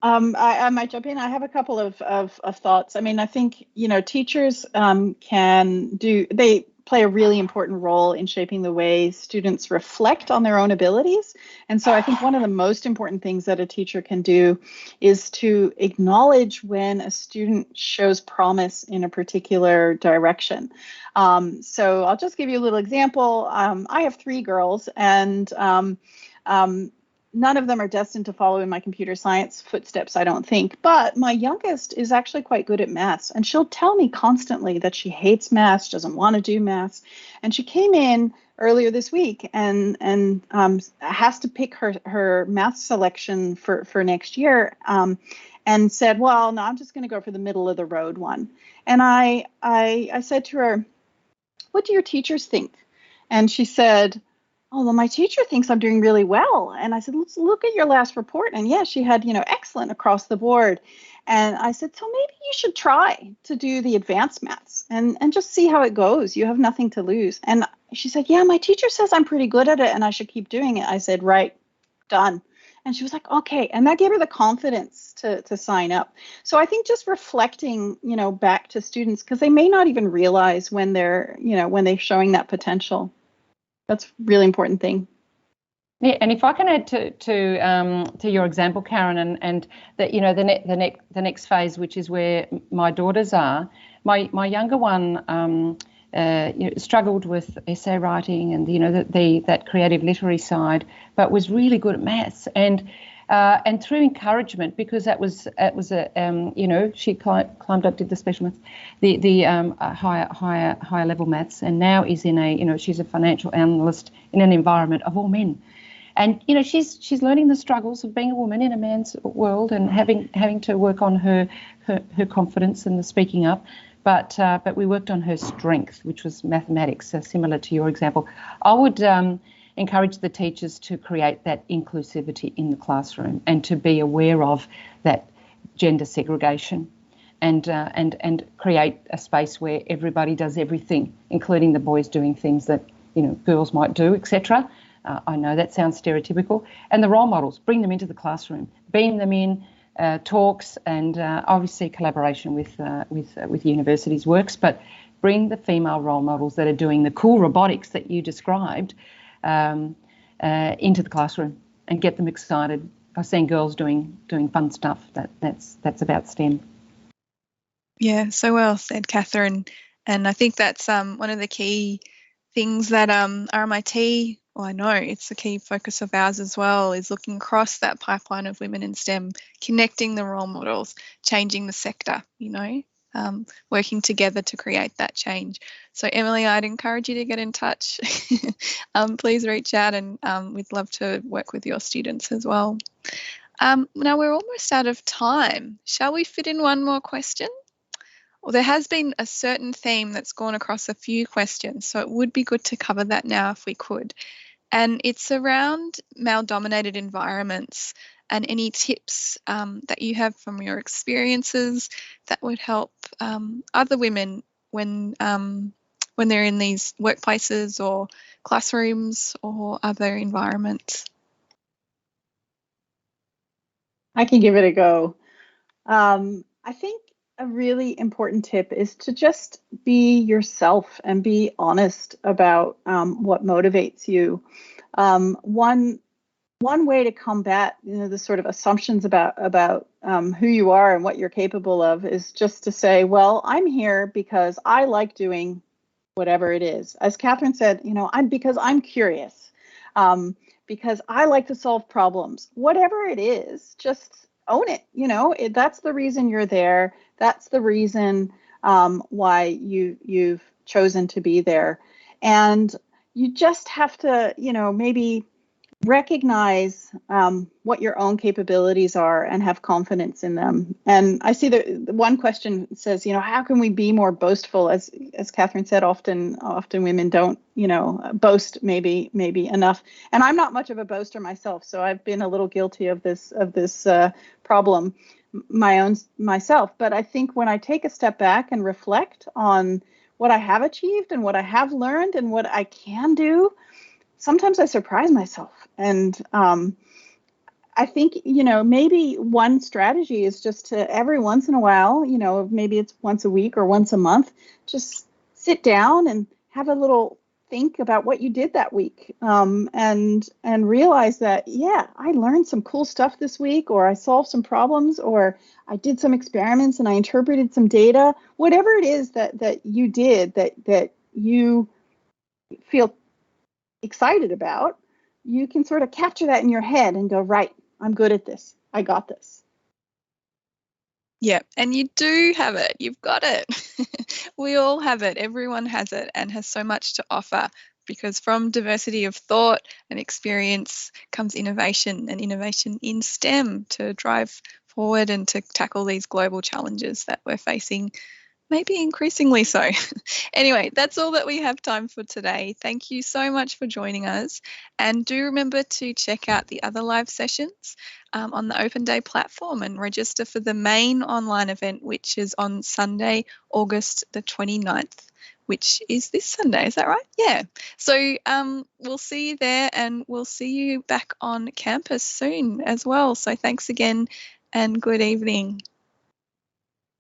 I might jump in. I have a couple of thoughts. I mean, I think, teachers they play a really important role in shaping the way students reflect on their own abilities. And so I think one of the most important things that a teacher can do is to acknowledge when a student shows promise in a particular direction. So I'll just give you a little example. I have 3 girls, and none of them are destined to follow in my computer science footsteps, I don't think. But my youngest is actually quite good at maths, and she'll tell me constantly that she hates maths, doesn't want to do maths. And she came in earlier this week and has to pick her math selection for next year, and said, well, no, I'm just going to go for the middle of the road one. And I said to her, what do your teachers think? And she said, oh, well, my teacher thinks I'm doing really well. And I said, let's look at your last report. And yeah, she had, excellent across the board. And I said, so maybe you should try to do the advanced maths and just see how it goes. You have nothing to lose. And she said, yeah, my teacher says I'm pretty good at it and I should keep doing it. I said, right, done. And she was like, okay. And that gave her the confidence to sign up. So I think just reflecting, back to students, because they may not even realize when they're showing that potential. That's a really important thing. Yeah, and if I can add to your example, Karen, and that the next phase, which is where my daughters are, my younger one struggled with essay writing and that creative literary side, but was really good at maths and through encouragement, because that was she climbed up, did the special maths, the higher level maths, and now is in she's a financial analyst in an environment of all men, and she's learning the struggles of being a woman in a man's world and having to work on her confidence and the speaking up. But we worked on her strength, which was mathematics, similar to your example. I would encourage the teachers to create that inclusivity in the classroom and to be aware of that gender segregation and create a space where everybody does everything, including the boys doing things that girls might do, etc. I know that sounds stereotypical. And the role models, bring them into the classroom, beam them in, talks, and obviously collaboration with universities works, but bring the female role models that are doing the cool robotics that you described into the classroom and get them excited by seeing girls doing fun stuff that's about STEM. Yeah, so well said, Catherine. And I think that's one of the key things that RMIT, well, I know it's a key focus of ours as well, is looking across that pipeline of women in STEM, connecting the role models, changing the sector, working together to create that change. So Emily, I'd encourage you to get in touch. Please reach out, and we'd love to work with your students as well. Now we're almost out of time. Shall we fit in one more question? Well, there has been a certain theme that's gone across a few questions, so it would be good to cover that now if we could. And it's around male-dominated environments and any tips that you have from your experiences that would help other women when they're in these workplaces or classrooms or other environments. I can give it a go. I think a really important tip is to just be yourself and be honest about what motivates you. One way to combat the sort of assumptions about who you are and what you're capable of is just to say, well, I'm here because I like doing whatever it is. As Catherine said, because I'm curious, because I like to solve problems. Whatever it is, just own it. That's the reason you're there. That's the reason why you've chosen to be there. And you just have to, maybe recognize what your own capabilities are and have confidence in them. And I see the one question says, how can we be more boastful? As Catherine said, often women don't, boast maybe enough. And I'm not much of a boaster myself, so I've been a little guilty of this problem myself. But I think when I take a step back and reflect on what I have achieved and what I have learned and what I can do, sometimes I surprise myself. And I think, maybe one strategy is just to every once in a while, maybe it's once a week or once a month, just sit down and have a little think about what you did that week, and realize that, yeah, I learned some cool stuff this week, or I solved some problems, or I did some experiments and I interpreted some data. Whatever it is that you did that you feel excited about, you can sort of capture that in your head and go, right, I'm good at this. I got this. Yeah, and you do have it. You've got it. We all have it. Everyone has it and has so much to offer, because from diversity of thought and experience comes innovation, and innovation in STEM to drive forward and to tackle these global challenges that we're facing, maybe increasingly so. Anyway, that's all that we have time for today. Thank you so much for joining us. And do remember to check out the other live sessions on the Open Day platform and register for the main online event, which is on Sunday, August the 29th, which is this Sunday. Is that right? Yeah. So we'll see you there, and we'll see you back on campus soon as well. So thanks again and good evening.